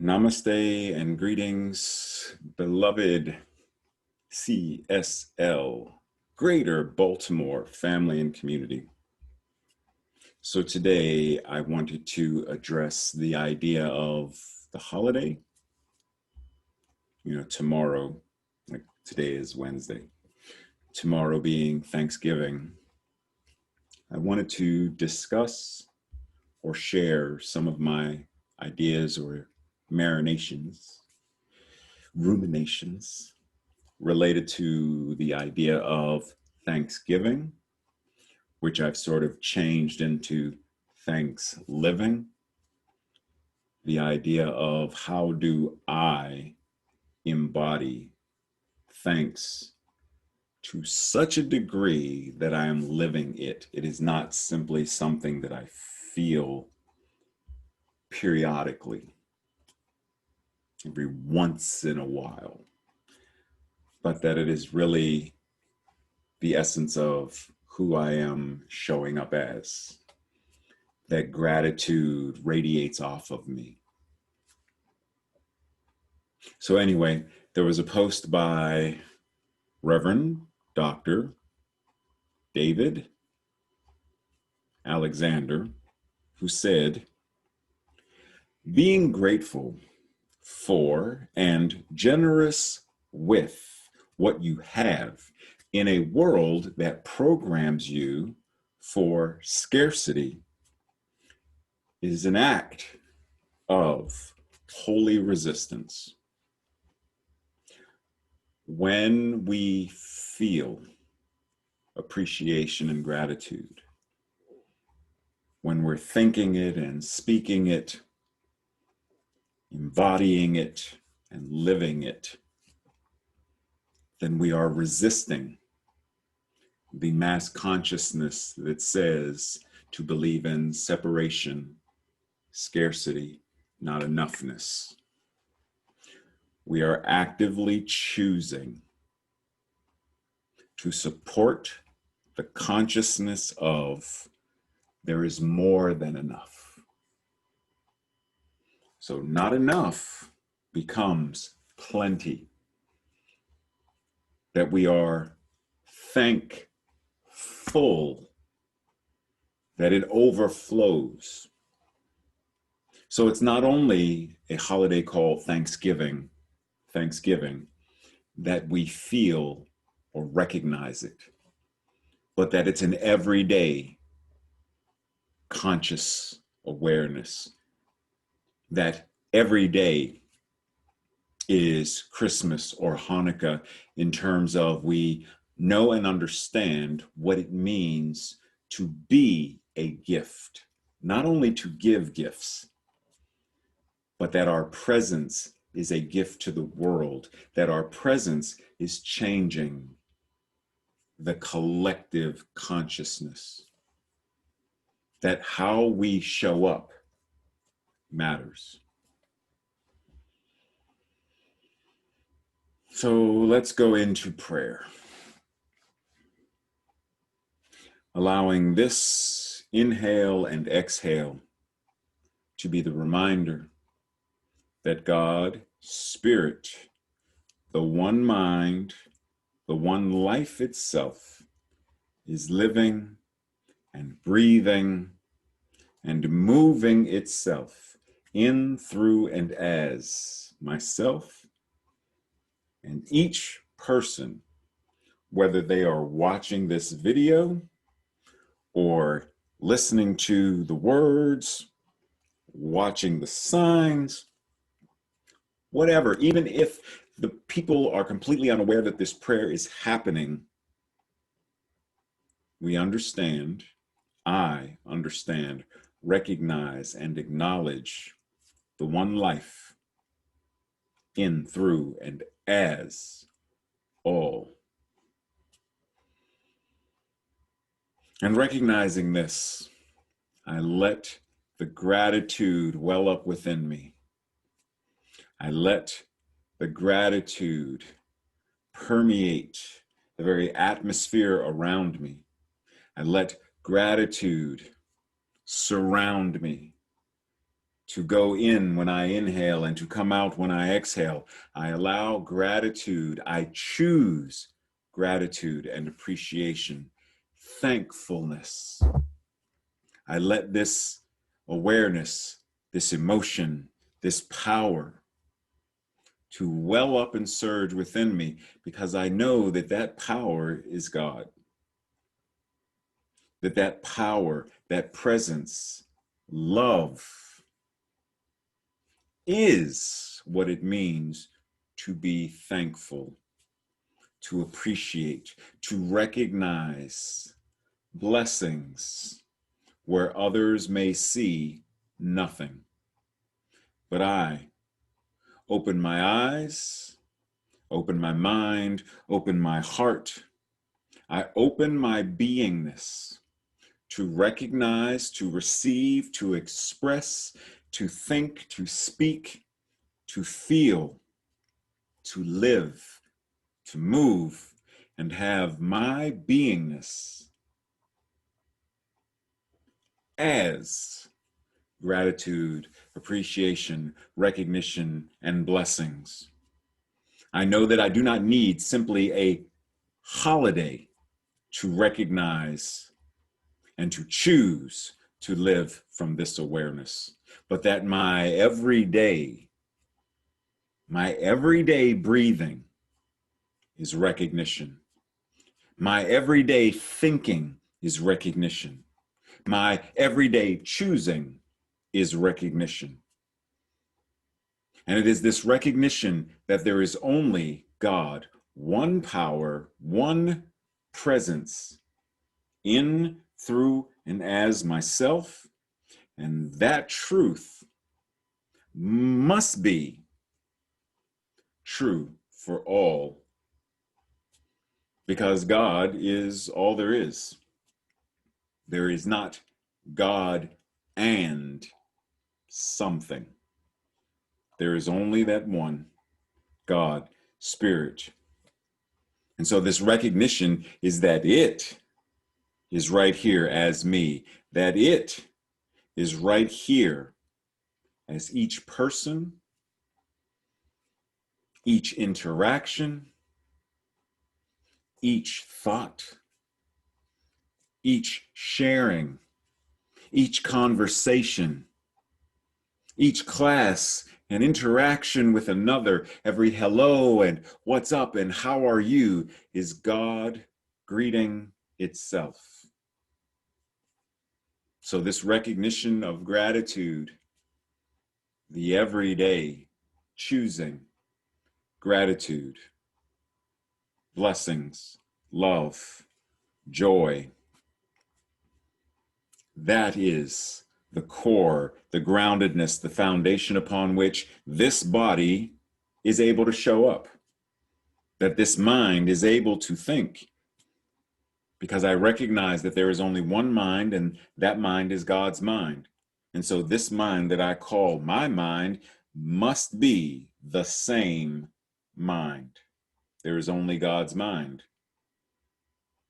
Namaste and greetings, beloved CSL, Greater Baltimore family and community. So today I wanted to address the idea of the holiday. Tomorrow, like today is Wednesday, tomorrow being Thanksgiving. I wanted to discuss or share some of my ideas or ruminations related to the idea of Thanksgiving, which I've sort of changed into thanks living. The idea of how do I embody thanks to such a degree that I am living it. It is not simply something that I feel periodically, every once in a while, but that it is really the essence of who I am showing up as. That gratitude radiates off of me. So anyway, there was a post by Reverend Dr. David Alexander who said, being grateful for and generous with what you have in a world that programs you for scarcity is an act of holy resistance. When we feel appreciation and gratitude, when we're thinking it and speaking it, embodying it and living it, then we are resisting the mass consciousness that says to believe in separation, scarcity, not enoughness. We are actively choosing to support the consciousness of there is more than enough. So not enough becomes plenty. That we are thankful, that it overflows. So it's not only a holiday called Thanksgiving, that we feel or recognize it, but that it's an everyday conscious awareness, that every day is Christmas or Hanukkah in terms of we know and understand what it means to be a gift, not only to give gifts, but that our presence is a gift to the world, that our presence is changing the collective consciousness, that how we show up matters. So let's go into prayer. Allowing this inhale and exhale to be the reminder that God, Spirit, the one mind, the one life itself, is living and breathing and moving itself in, through, and as myself and each person, whether they are watching this video or listening to the words, watching the signs, whatever, even if the people are completely unaware that this prayer is happening, we understand, I understand, recognize, and acknowledge the one life in, through, and as all. And recognizing this, I let the gratitude well up within me. I let the gratitude permeate the very atmosphere around me. I let gratitude surround me to go in when I inhale and to come out when I exhale. I allow gratitude. I choose gratitude and appreciation, thankfulness. I let this awareness, this emotion, this power to well up and surge within me, because I know that that power is God. That power, that presence, love is what it means to be thankful, to appreciate, to recognize blessings where others may see nothing. But I open my eyes, open my mind, open my heart. I open my beingness to recognize, to receive, to express, to think, to speak, to feel, to live, to move, and have my beingness as gratitude, appreciation, recognition, and blessings. I know that I do not need simply a holiday to recognize and to choose to live from this awareness, but that my everyday breathing is recognition. My everyday thinking is recognition. My everyday choosing is recognition. And it is this recognition that there is only God, one power, one presence in, through, and as myself. And that truth must be true for all, because God is all there is. There is not God and something. There is only that one, God, Spirit. And so this recognition is that it is right here as me, that it is right here as each person, each interaction, each thought, each sharing, each conversation, each class and interaction with another, every hello and what's up and how are you is God greeting itself. So this recognition of gratitude, the everyday choosing gratitude, blessings, love, joy, that is the core, the groundedness, the foundation upon which this body is able to show up, that this mind is able to think, because I recognize that there is only one mind, and that mind is God's mind. And so this mind that I call my mind must be the same mind. There is only God's mind.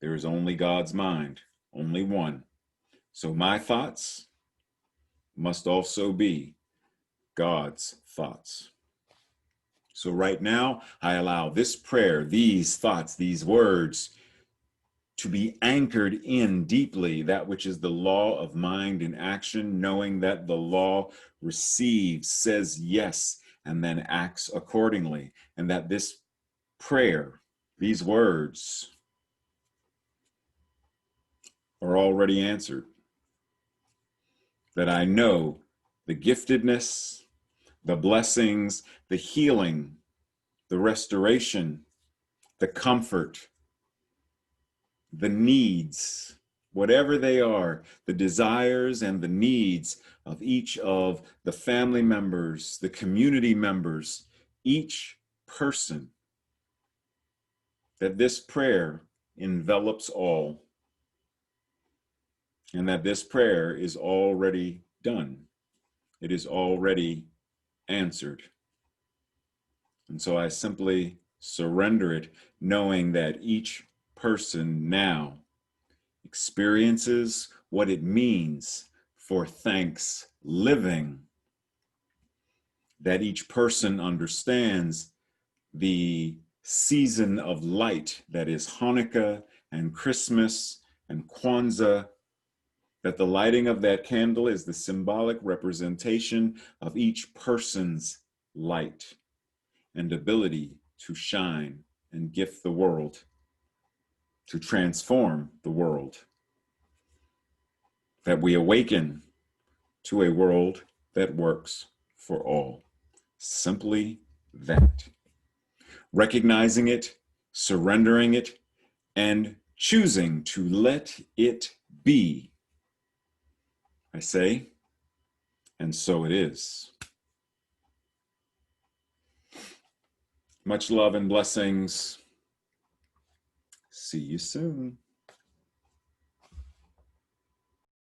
There is only God's mind, only one. So my thoughts must also be God's thoughts. So right now, I allow this prayer, these thoughts, these words to be anchored in deeply, that which is the law of mind in action, knowing that the law receives, says yes, and then acts accordingly. And that this prayer, these words, are already answered. That I know the giftedness, the blessings, the healing, the restoration, the comfort, the needs, whatever they are, the desires and the needs of each of the family members, the community members, each person, that this prayer envelops all, and that this prayer is already done. It is already answered. And so I simply surrender it, knowing that each person now experiences what it means for thanks living that each person understands the season of light that is Hanukkah and Christmas and Kwanzaa, that the lighting of that candle is the symbolic representation of each person's light and ability to shine and gift the world, to transform the world, that we awaken to a world that works for all. Simply that. Recognizing it, surrendering it, and choosing to let it be. I say, and so it is. Much love and blessings. See you soon.